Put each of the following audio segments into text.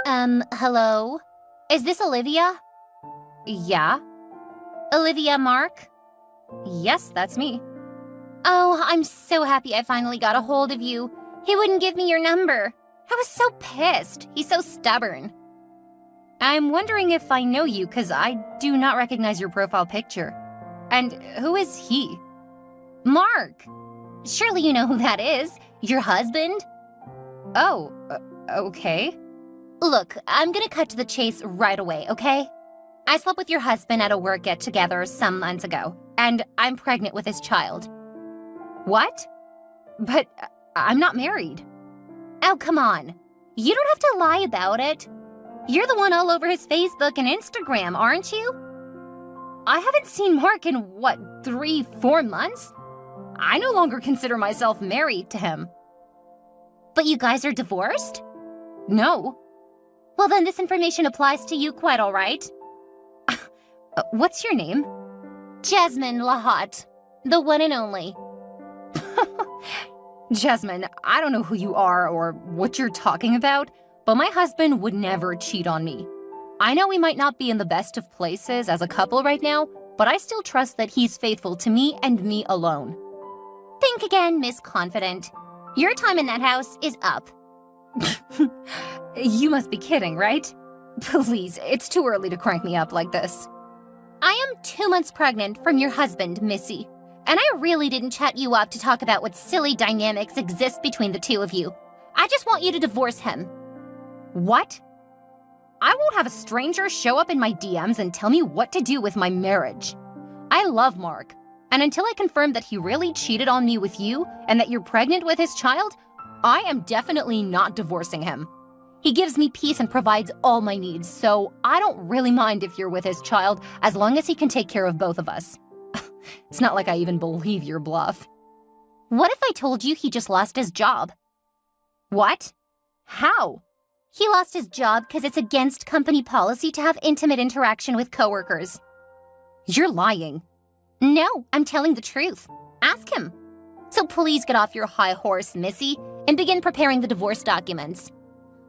Hello? Is this Olivia? Yeah? Olivia Mark? Yes, that's me. Oh, I'm so happy I finally got a hold of you. He wouldn't give me your number. I was so pissed. He's so stubborn. I'm wondering if I know you, because I do not recognize your profile picture. And who is he? Mark! Surely you know who that is. Your husband? Oh, okay. Look, I'm gonna cut to the chase right away, okay? I slept with your husband at a work get-together some months ago, and I'm pregnant with his child. What? But I'm not married. Oh, come on. You don't have to lie about it. You're the one all over his Facebook and Instagram, aren't you? I haven't seen Mark in, 3-4 months? I no longer consider myself married to him. But you guys are divorced? No. Well, then this information applies to you quite all right. What's your name? Jasmine Lahat, the one and only. Jasmine, I don't know who you are or what you're talking about, but my husband would never cheat on me. I know we might not be in the best of places as a couple right now, but I still trust that he's faithful to me and me alone. Think again, Miss Confident. Your time in that house is up. You must be kidding, right? Please, it's too early to crank me up like this. I am 2 months pregnant from your husband, Missy. And I really didn't chat you up to talk about what silly dynamics exist between the two of you. I just want you to divorce him. What? I won't have a stranger show up in my DMs and tell me what to do with my marriage. I love Mark, and until I confirm that he really cheated on me with you and that you're pregnant with his child, I am definitely not divorcing him. He gives me peace and provides all my needs, so I don't really mind if you're with his child as long as he can take care of both of us. It's not like I even believe your bluff. What if I told you he just lost his job? What? How? He lost his job because it's against company policy to have intimate interaction with coworkers. You're lying. No, I'm telling the truth. Ask him. So please get off your high horse, Missy, and begin preparing the divorce documents.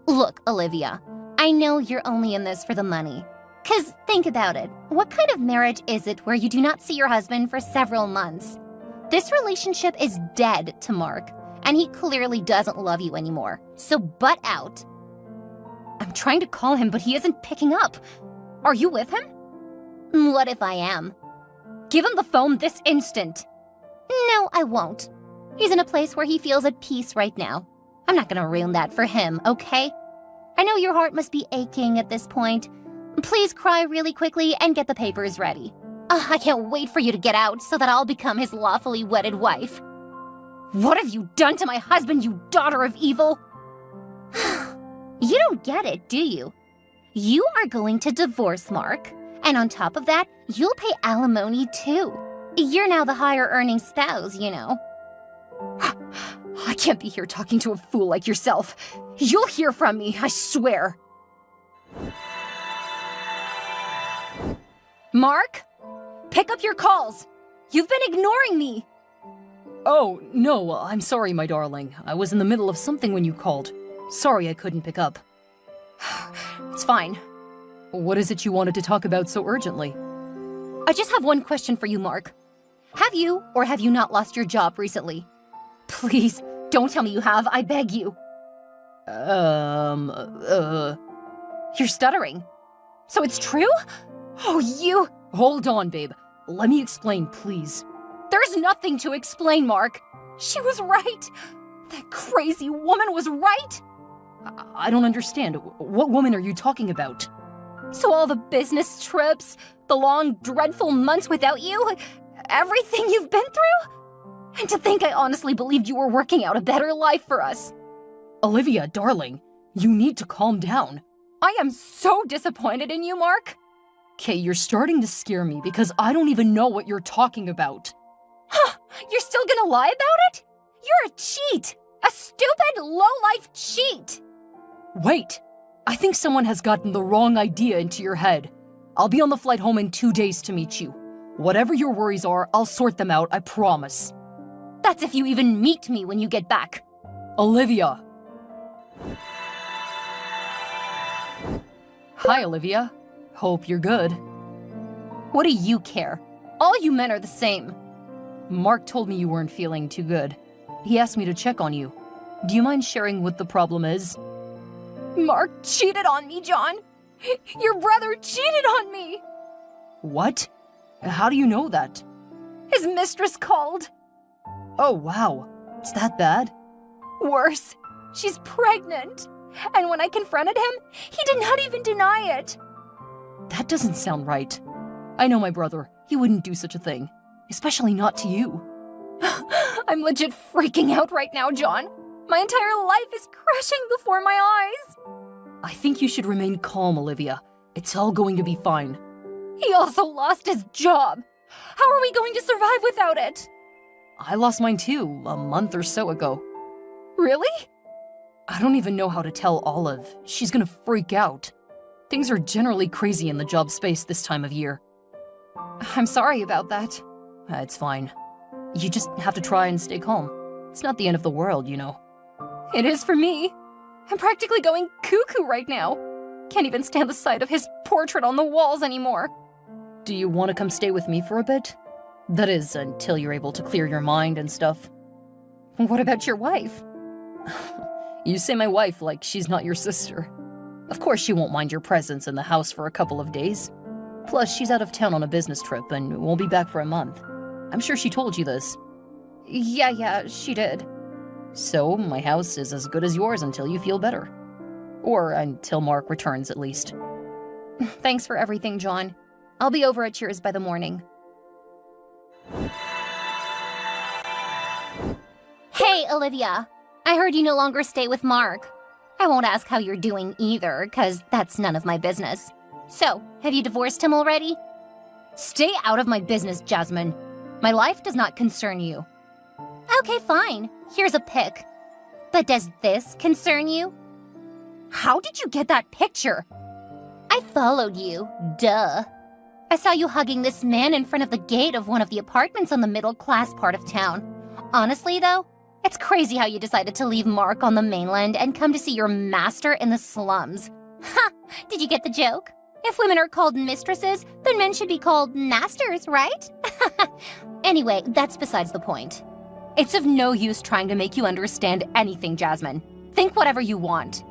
Look, Olivia, I know you're only in this for the money. 'Cause think about it, what kind of marriage is it where you do not see your husband for several months? This relationship is dead to Mark, and he clearly doesn't love you anymore, so butt out. I'm trying to call him, but he isn't picking up. Are you with him? What if I am? Give him the phone this instant. No, I won't. He's in a place where he feels at peace right now. I'm not gonna ruin that for him, okay? I know your heart must be aching at this point. Please cry really quickly and get the papers ready. I can't wait for you to get out so that I'll become his lawfully wedded wife. What have you done to my husband, you daughter of evil? You don't get it, do you? You are going to divorce Mark, and on top of that, you'll pay alimony too. You're now the higher earning spouse, you know. I can't be here talking to a fool like yourself. You'll hear from me, I swear. Mark? Pick up your calls! You've been ignoring me! Oh, no, I'm sorry, my darling. I was in the middle of something when you called. Sorry I couldn't pick up. It's fine. What is it you wanted to talk about so urgently? I just have one question for you, Mark. Have you or have you not lost your job recently? Please, don't tell me you have, I beg you. You're stuttering. So it's true? Oh, you... Hold on, babe. Let me explain, please. There's nothing to explain, Mark. She was right. That crazy woman was right. I don't understand. What woman are you talking about? So all the business trips, the long, dreadful months without you, everything you've been through? And to think I honestly believed you were working out a better life for us. Olivia, darling, you need to calm down. I am so disappointed in you, Mark. Okay, you're starting to scare me because I don't even know what you're talking about. Huh, you're still gonna lie about it? You're a cheat! A stupid, low-life cheat! Wait, I think someone has gotten the wrong idea into your head. I'll be on the flight home in 2 days to meet you. Whatever your worries are, I'll sort them out, I promise. That's if you even meet me when you get back. Olivia. Hi, Olivia. Hope you're good. What do you care? All you men are the same. Mark told me you weren't feeling too good. He asked me to check on you. Do you mind sharing what the problem is? Mark cheated on me, John. Your brother cheated on me. What? How do you know that? His mistress called. Oh, wow. It's that bad? Worse, she's pregnant. And when I confronted him, he did not even deny it. That doesn't sound right. I know my brother. He wouldn't do such a thing. Especially not to you. I'm legit freaking out right now, John. My entire life is crashing before my eyes. I think you should remain calm, Olivia. It's all going to be fine. He also lost his job. How are we going to survive without it? I lost mine too, a month or so ago. Really? I don't even know how to tell Olive. She's gonna freak out. Things are generally crazy in the job space this time of year. I'm sorry about that. It's fine. You just have to try and stay calm. It's not the end of the world, you know. It is for me. I'm practically going cuckoo right now. Can't even stand the sight of his portrait on the walls anymore. Do you want to come stay with me for a bit? That is, until you're able to clear your mind and stuff. What about your wife? You say my wife like she's not your sister. Of course she won't mind your presence in the house for a couple of days. Plus, she's out of town on a business trip and won't be back for a month. I'm sure she told you this. Yeah, she did. So, my house is as good as yours until you feel better. Or until Mark returns, at least. Thanks for everything, John. I'll be over at yours by the morning. Hey, Olivia. I heard you no longer stay with Mark. I won't ask how you're doing either, because that's none of my business. So, have you divorced him already? Stay out of my business, Jasmine. My life does not concern you. Okay, fine. Here's a pic. But does this concern you? How did you get that picture? I followed you, duh. I saw you hugging this man in front of the gate of one of the apartments on the middle-class part of town. Honestly, though, it's crazy how you decided to leave Mark on the mainland and come to see your master in the slums. Ha! Did you get the joke? If women are called mistresses, then men should be called masters, right? Anyway, that's besides the point. It's of no use trying to make you understand anything, Jasmine. Think whatever you want.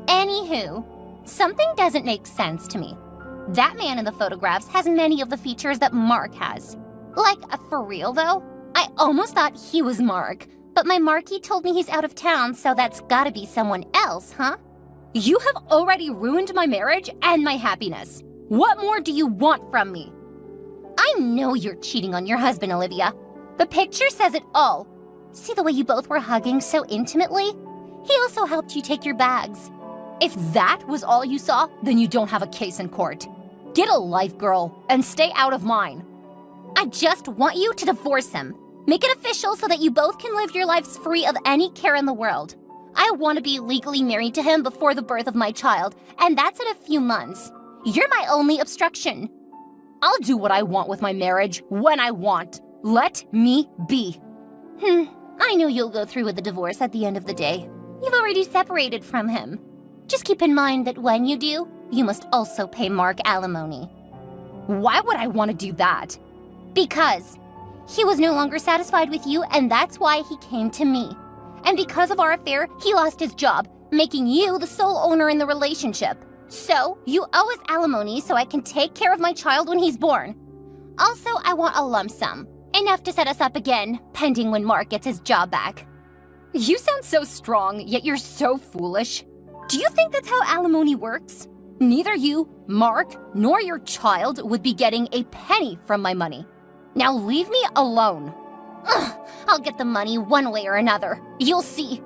Anywho, something doesn't make sense to me. That man in the photographs has many of the features that Mark has. Like, for real though? I almost thought he was Mark, but my Marky told me he's out of town, so that's gotta be someone else, huh? You have already ruined my marriage and my happiness. What more do you want from me? I know you're cheating on your husband, Olivia. The picture says it all. See the way you both were hugging so intimately? He also helped you take your bags. If that was all you saw, then you don't have a case in court. Get a life, girl, and stay out of mine. I just want you to divorce him. Make it official so that you both can live your lives free of any care in the world. I want to be legally married to him before the birth of my child, and that's in a few months. You're my only obstruction. I'll do what I want with my marriage when I want. Let me be. I know you'll go through with the divorce at the end of the day. You've already separated from him. Just keep in mind that when you do, you must also pay Mark alimony. Why would I want to do that? Because he was no longer satisfied with you, and that's why he came to me. And because of our affair, he lost his job, making you the sole owner in the relationship. So, you owe us alimony so I can take care of my child when he's born. Also, I want a lump sum. Enough to set us up again, pending when Mark gets his job back. You sound so strong, yet you're so foolish. Do you think that's how alimony works? Neither you, Mark, nor your child would be getting a penny from my money. Now leave me alone. Ugh, I'll get the money one way or another. You'll see.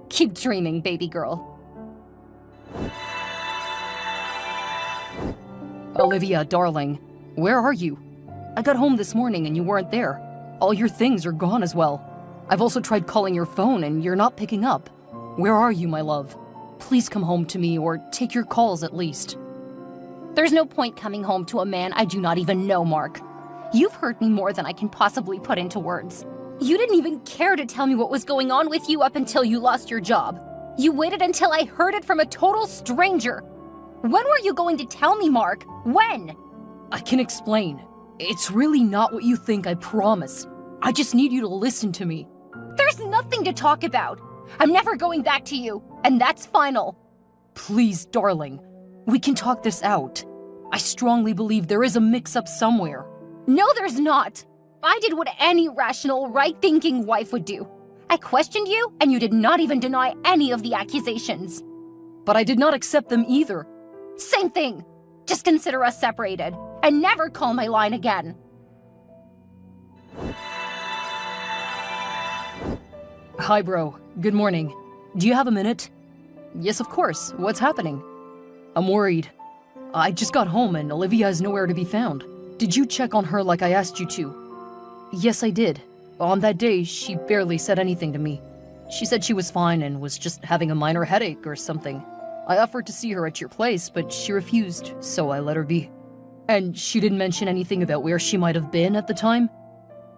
Keep dreaming, baby girl. Olivia, darling, where are you? I got home this morning and you weren't there. All your things are gone as well. I've also tried calling your phone and you're not picking up. Where are you, my love? Please come home to me or take your calls at least. There's no point coming home to a man I do not even know, Mark. You've hurt me more than I can possibly put into words. You didn't even care to tell me what was going on with you up until you lost your job. You waited until I heard it from a total stranger. When were you going to tell me, Mark? When? I can explain. It's really not what you think, I promise. I just need you to listen to me. There's nothing to talk about. I'm never going back to you, and that's final. Please, darling, we can talk this out. I strongly believe there is a mix-up somewhere. No, there's not. I did what any rational, right-thinking wife would do. I questioned you, and you did not even deny any of the accusations. But I did not accept them either. Same thing. Just consider us separated, and never call my line again. Hi, bro. Good morning. Do you have a minute? Yes, of course. What's happening? I'm worried. I just got home and Olivia is nowhere to be found. Did you check on her like I asked you to? Yes, I did. On that day, she barely said anything to me. She said she was fine and was just having a minor headache or something. I offered to see her at your place, but she refused, so I let her be. And she didn't mention anything about where she might have been at the time?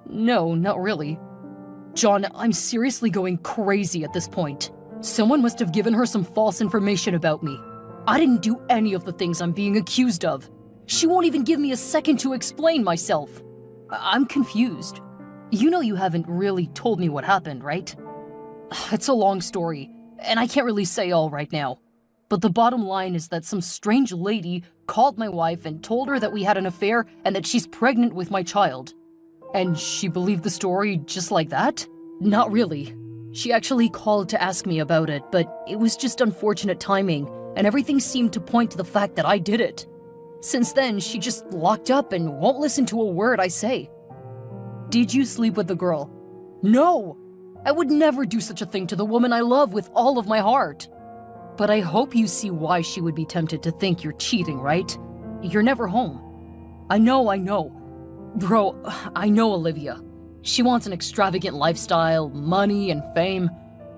No, not really. John, I'm seriously going crazy at this point. Someone must have given her some false information about me. I didn't do any of the things I'm being accused of. She won't even give me a second to explain myself. I'm confused. You know you haven't really told me what happened, right? It's a long story, and I can't really say all right now. But the bottom line is that some strange lady called my wife and told her that we had an affair and that she's pregnant with my child. And she believed the story just like that? Not really. She actually called to ask me about it, but it was just unfortunate timing, and everything seemed to point to the fact that I did it. Since then, she just locked up and won't listen to a word I say. Did you sleep with the girl? No! I would never do such a thing to the woman I love with all of my heart. But I hope you see why she would be tempted to think you're cheating, right? You're never home. I know. Bro, I know Olivia. She wants an extravagant lifestyle, money, and fame,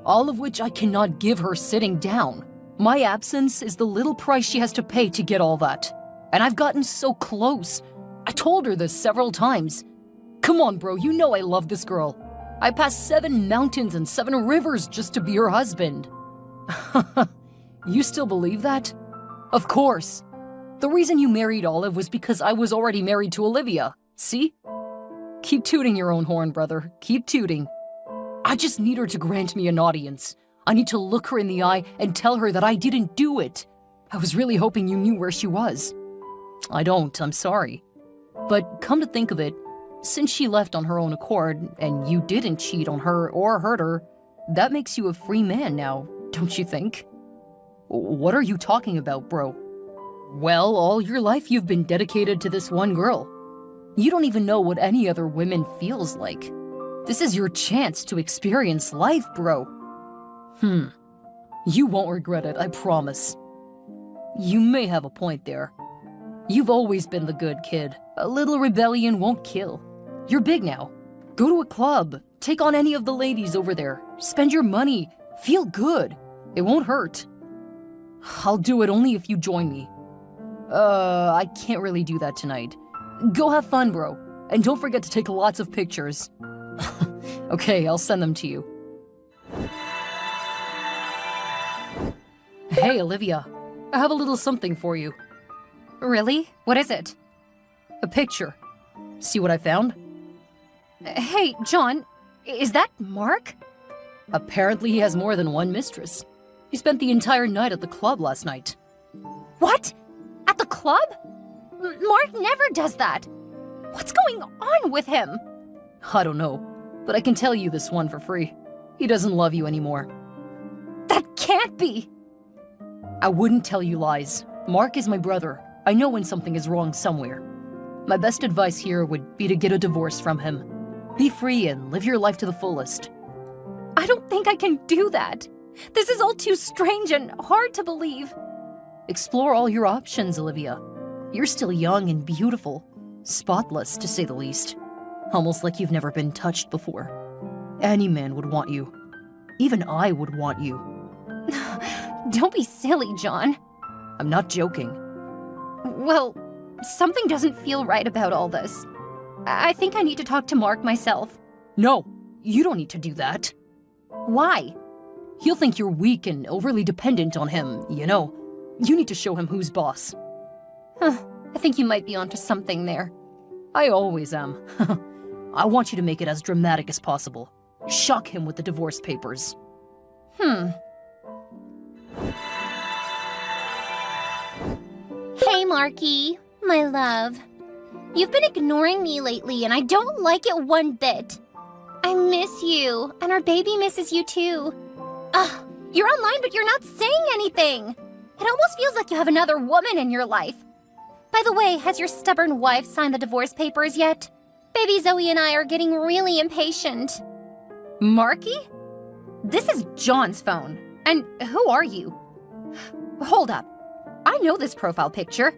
all of which I cannot give her sitting down. My absence is the little price she has to pay to get all that. And I've gotten so close. I told her this several times. Come on, bro, you know I love this girl. I passed 7 mountains and 7 rivers just to be her husband. You still believe that? Of course. The reason you married Olive was because I was already married to Olivia. See? Keep tooting your own horn, brother. Keep tooting. I just need her to grant me an audience. I need to look her in the eye and tell her that I didn't do it. I was really hoping you knew where she was. I don't, I'm sorry. But come to think of it, since she left on her own accord, and you didn't cheat on her or hurt her, that makes you a free man now, don't you think? What are you talking about, bro? Well, all your life you've been dedicated to this one girl. You don't even know what any other woman feels like. This is your chance to experience life, bro. You won't regret it, I promise. You may have a point there. You've always been the good kid. A little rebellion won't kill. You're big now. Go to a club. Take on any of the ladies over there. Spend your money. Feel good. It won't hurt. I'll do it only if you join me. I can't really do that tonight. Go have fun, bro. And don't forget to take lots of pictures. Okay, I'll send them to you. Hey, Olivia. I have a little something for you. Really? What is it? A picture. See what I found? Hey, John, is that Mark? Apparently he has more than one mistress. He spent the entire night at the club last night. What? At the club? Mark never does that. What's going on with him? I don't know, but I can tell you this one for free. He doesn't love you anymore. That can't be. I wouldn't tell you lies. Mark is my brother. I know when something is wrong somewhere. My best advice here would be to get a divorce from him. Be free and live your life to the fullest. I don't think I can do that. This is all too strange and hard to believe. Explore all your options, Olivia. You're still young and beautiful. Spotless, to say the least. Almost like you've never been touched before. Any man would want you. Even I would want you. Don't be silly, John. I'm not joking. Well, something doesn't feel right about all this. I think I need to talk to Mark myself. No, you don't need to do that. Why? He'll think you're weak and overly dependent on him, you know. You need to show him who's boss. I think you might be onto something there. I always am. I want you to make it as dramatic as possible. Shock him with the divorce papers. Hey, Marky, my love. You've been ignoring me lately, and I don't like it one bit. I miss you, and our baby misses you too. Ugh, you're online, but you're not saying anything. It almost feels like you have another woman in your life. By the way, has your stubborn wife signed the divorce papers yet? Baby Zoe and I are getting really impatient. Marky? This is John's phone. And who are you? Hold up. I know this profile picture.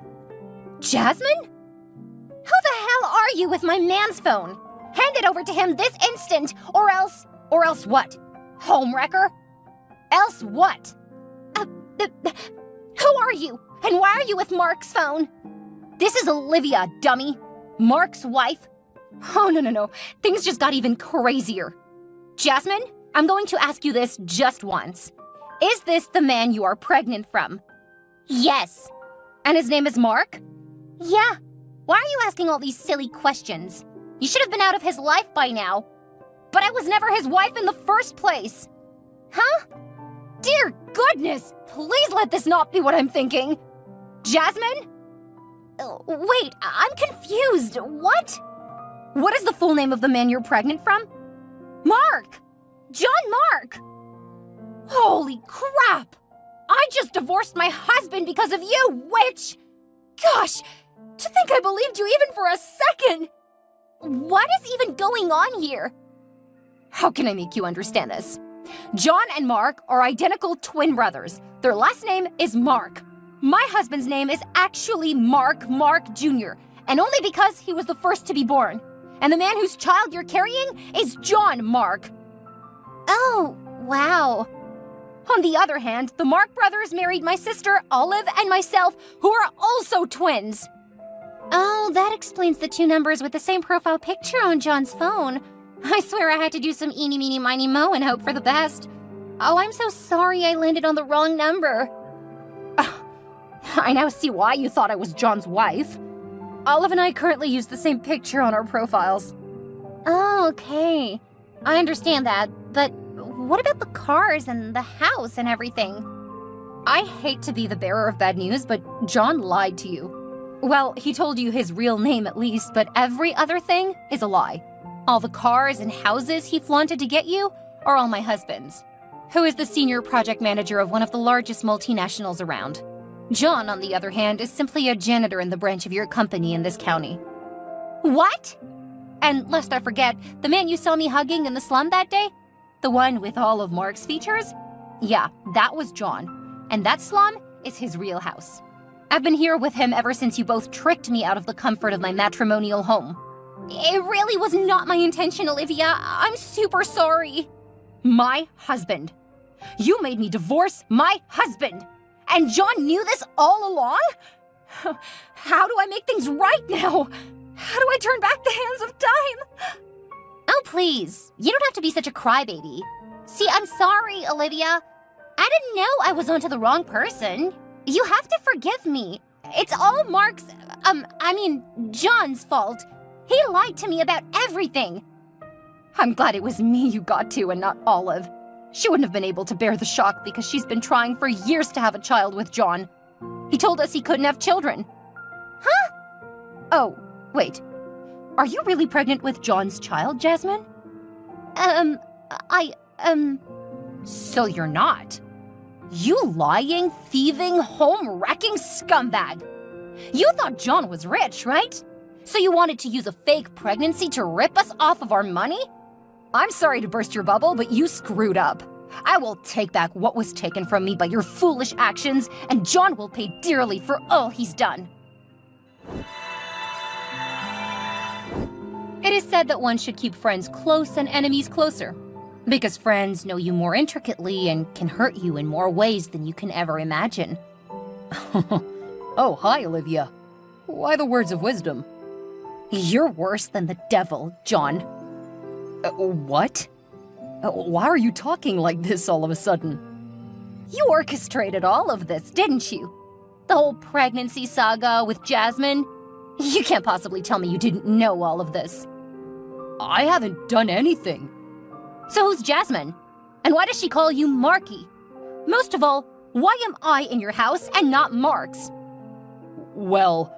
Jasmine? Who the hell are you with my man's phone? Hand it over to him this instant, or else... Or else what? Homewrecker? Else what? Who are you? And why are you with Mark's phone? This is Olivia, dummy. Mark's wife. Oh, no. Things just got even crazier. Jasmine, I'm going to ask you this just once. Is this the man you are pregnant from? Yes. And his name is Mark? Yeah. Why are you asking all these silly questions? You should have been out of his life by now. But I was never his wife in the first place. Huh? Dear goodness, please let this not be what I'm thinking. Jasmine? Wait, I'm confused. What? What is the full name of the man you're pregnant from? Mark! John Mark! Holy crap! I just divorced my husband because of you, witch! Gosh, to think I believed you even for a second! What is even going on here? How can I make you understand this? John and Mark are identical twin brothers. Their last name is Mark. My husband's name is actually Mark Jr., and only because he was the first to be born. And the man whose child you're carrying is John Mark. Oh, wow. On the other hand, the Mark brothers married my sister Olive and myself, who are also twins. Oh, that explains the two numbers with the same profile picture on John's phone. I swear I had to do some eeny, meeny, miny, moe and hope for the best. Oh, I'm so sorry I landed on the wrong number. I now see why you thought I was John's wife. Olive and I currently use the same picture on our profiles. Oh, okay. I understand that, but what about the cars and the house and everything? I hate to be the bearer of bad news, but John lied to you. Well, he told you his real name at least, but every other thing is a lie. All the cars and houses he flaunted to get you are all my husband's, who is the senior project manager of one of the largest multinationals around. John, on the other hand, is simply a janitor in the branch of your company in this county. What? And lest I forget, the man you saw me hugging in the slum that day? The one with all of Mark's features? Yeah, that was John. And that slum is his real house. I've been here with him ever since you both tricked me out of the comfort of my matrimonial home. It really was not my intention, Olivia. I'm super sorry. My husband. You made me divorce my husband. And John knew this all along? How do I make things right now? How do I turn back the hands of time? Oh, please. You don't have to be such a crybaby. See, I'm sorry, Olivia. I didn't know I was onto the wrong person. You have to forgive me. It's all Mark's, John's fault. He lied to me about everything. I'm glad it was me you got to and not Olive. She wouldn't have been able to bear the shock because she's been trying for years to have a child with John. He told us he couldn't have children. Huh? Oh, wait. Are you really pregnant with John's child, Jasmine? So you're not. You lying, thieving, home-wrecking scumbag. You thought John was rich, right? So you wanted to use a fake pregnancy to rip us off of our money? I'm sorry to burst your bubble, but you screwed up. I will take back what was taken from me by your foolish actions, and John will pay dearly for all he's done. It is said that one should keep friends close and enemies closer, because friends know you more intricately and can hurt you in more ways than you can ever imagine. Oh, hi, Olivia. Why the words of wisdom? You're worse than the devil, John. What? Why are you talking like this all of a sudden? You orchestrated all of this, didn't you? The whole pregnancy saga with Jasmine? You can't possibly tell me you didn't know all of this. I haven't done anything. So who's Jasmine? And why does she call you Marky? Most of all, why am I in your house and not Mark's? Well,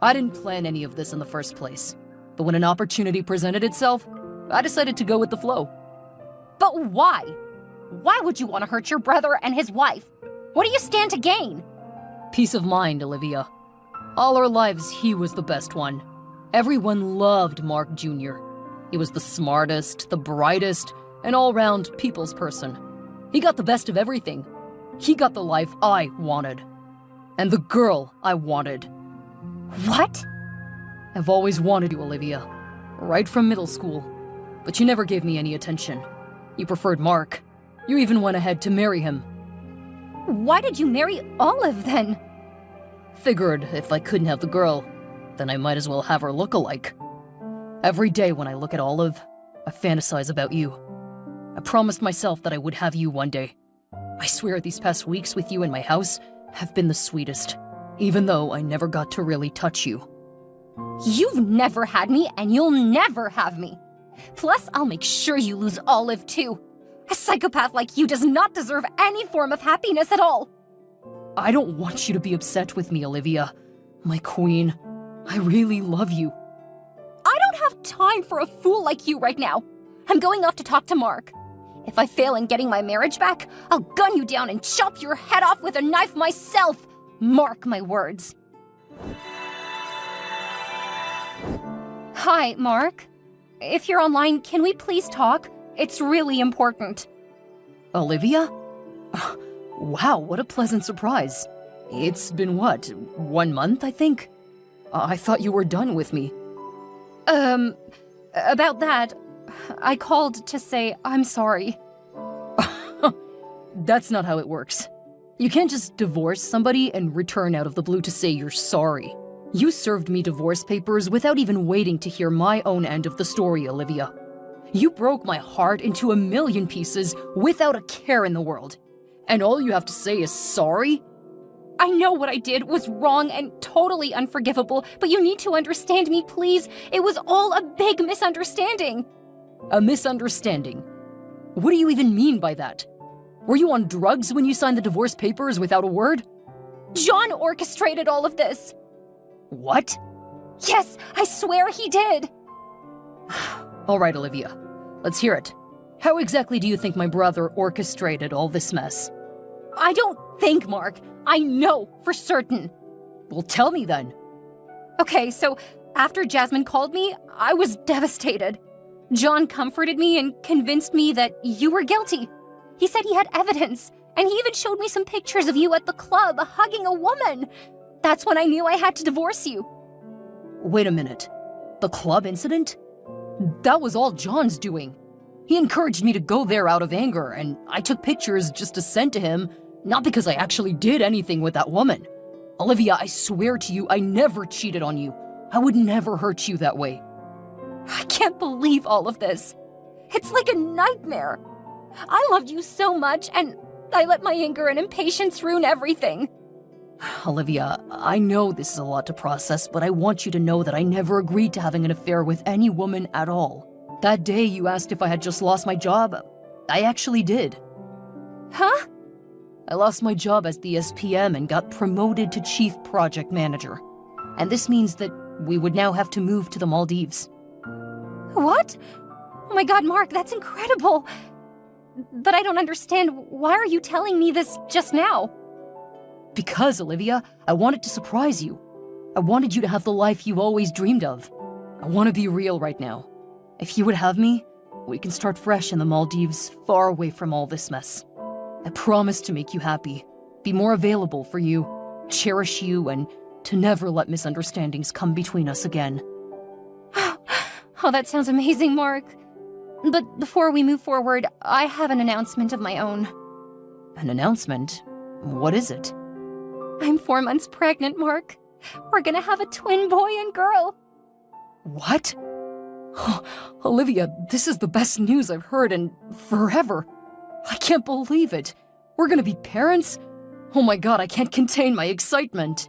I didn't plan any of this in the first place. But when an opportunity presented itself, I decided to go with the flow. But why? Why would you want to hurt your brother and his wife? What do you stand to gain? Peace of mind, Olivia. All our lives, he was the best one. Everyone loved Mark Jr. He was the smartest, the brightest, and all-round people's person. He got the best of everything. He got the life I wanted. And the girl I wanted. What? I've always wanted you, Olivia. Right from middle school. But you never gave me any attention. You preferred Mark. You even went ahead to marry him. Why did you marry Olive then? Figured if I couldn't have the girl, then I might as well have her look alike. Every day when I look at Olive, I fantasize about you. I promised myself that I would have you one day. I swear these past weeks with you in my house have been the sweetest, even though I never got to really touch you. You've never had me, and you'll never have me. Plus, I'll make sure you lose Olive too. A psychopath like you does not deserve any form of happiness at all. I don't want you to be upset with me, Olivia. My queen, I really love you. I don't have time for a fool like you right now. I'm going off to talk to Mark. If I fail in getting my marriage back, I'll gun you down and chop your head off with a knife myself. Mark my words. Hi, Mark. If you're online, can we please talk? It's really important. Olivia? Wow, what a pleasant surprise. It's been what, 1 month, I think? I thought you were done with me. About that, I called to say I'm sorry. That's not how it works. You can't just divorce somebody and return out of the blue to say you're sorry. You served me divorce papers without even waiting to hear my own end of the story, Olivia. You broke my heart into 1,000,000 pieces without a care in the world. And all you have to say is sorry? I know what I did was wrong and totally unforgivable, but you need to understand me, please. It was all a big misunderstanding. A misunderstanding? What do you even mean by that? Were you on drugs when you signed the divorce papers without a word? John orchestrated all of this. What? Yes, I swear he did. All right, Olivia. Let's hear it. How exactly do you think my brother orchestrated all this mess? I don't think, Mark. I know for certain. Well, tell me then. Okay, so after Jasmine called me, I was devastated. John comforted me and convinced me that you were guilty. He said he had evidence, and he even showed me some pictures of you at the club hugging a woman. That's when I knew I had to divorce you. Wait a minute. The club incident? That was all John's doing. He encouraged me to go there out of anger, and I took pictures just to send to him, not because I actually did anything with that woman. Olivia, I swear to you, I never cheated on you. I would never hurt you that way. I can't believe all of this. It's like a nightmare. I loved you so much, and I let my anger and impatience ruin everything. Olivia, I know this is a lot to process, but I want you to know that I never agreed to having an affair with any woman at all. That day you asked if I had just lost my job, I actually did. Huh? I lost my job as the SPM and got promoted to Chief Project Manager. And this means that we would now have to move to the Maldives. What? Oh my god, Mark, that's incredible. But I don't understand. Why are you telling me this just now? Because, Olivia, I wanted to surprise you. I wanted you to have the life you've always dreamed of. I want to be real right now. If you would have me, we can start fresh in the Maldives, far away from all this mess. I promise to make you happy, be more available for you, cherish you, and to never let misunderstandings come between us again. Oh, that sounds amazing, Mark. But before we move forward, I have an announcement of my own. An announcement? What is it? I'm 4 months pregnant, Mark. We're gonna have a twin boy and girl. What? Olivia, this is the best news I've heard in forever. I can't believe it. We're gonna be parents? Oh my god, I can't contain my excitement.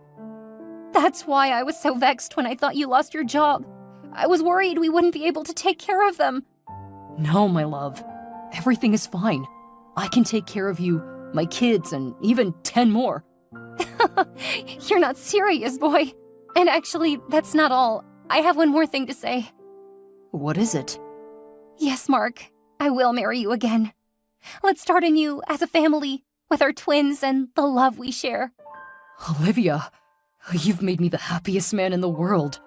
That's why I was so vexed when I thought you lost your job. I was worried we wouldn't be able to take care of them. No, my love. Everything is fine. I can take care of you, my kids, and even 10 more. You're not serious, boy. And actually, that's not all. I have one more thing to say. What is it? Yes, Mark, I will marry you again. Let's start anew as a family, with our twins and the love we share. Olivia, you've made me the happiest man in the world.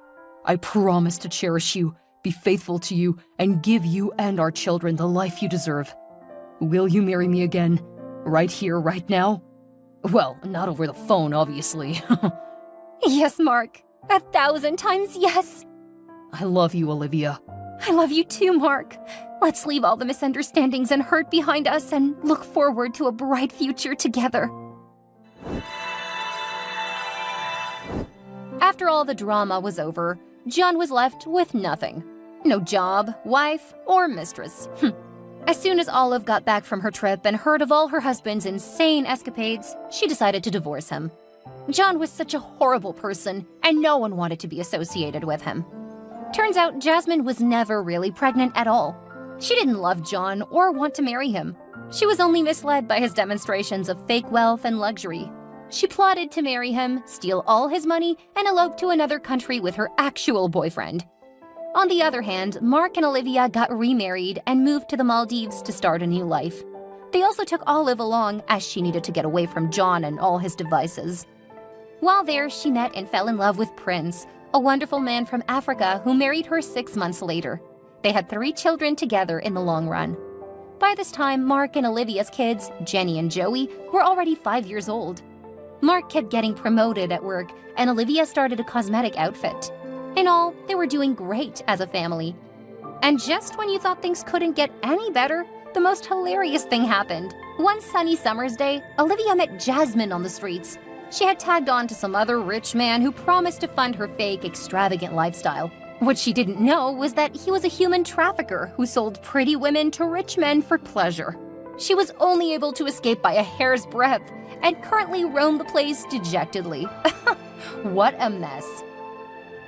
I promise to cherish you, be faithful to you, and give you and our children the life you deserve. Will you marry me again? Right here, right now? Well, not over the phone, obviously. Yes, Mark. 1,000 times yes. I love you, Olivia. I love you too, Mark. Let's leave all the misunderstandings and hurt behind us and look forward to a bright future together. After all the drama was over, John was left with nothing. No job, wife, or mistress. As soon as Olive got back from her trip and heard of all her husband's insane escapades, she decided to divorce him. John was such a horrible person, and no one wanted to be associated with him. Turns out Jasmine was never really pregnant at all. She didn't love John or want to marry him. She was only misled by his demonstrations of fake wealth and luxury. She plotted to marry him, steal all his money, and elope to another country with her actual boyfriend. On the other hand, Mark and Olivia got remarried and moved to the Maldives to start a new life. They also took Olive along as she needed to get away from John and all his devices. While there, she met and fell in love with Prince, a wonderful man from Africa who married her 6 months later. They had 3 children together in the long run. By this time, Mark and Olivia's kids, Jenny and Joey, were already 5 years old. Mark kept getting promoted at work, and Olivia started a cosmetic outfit. In all, they were doing great as a family. And just when you thought things couldn't get any better, the most hilarious thing happened. One sunny summer's day, Olivia met Jasmine on the streets. She had tagged on to some other rich man who promised to fund her fake, extravagant lifestyle. What she didn't know was that he was a human trafficker who sold pretty women to rich men for pleasure. She was only able to escape by a hair's breadth and currently roamed the place dejectedly. What a mess.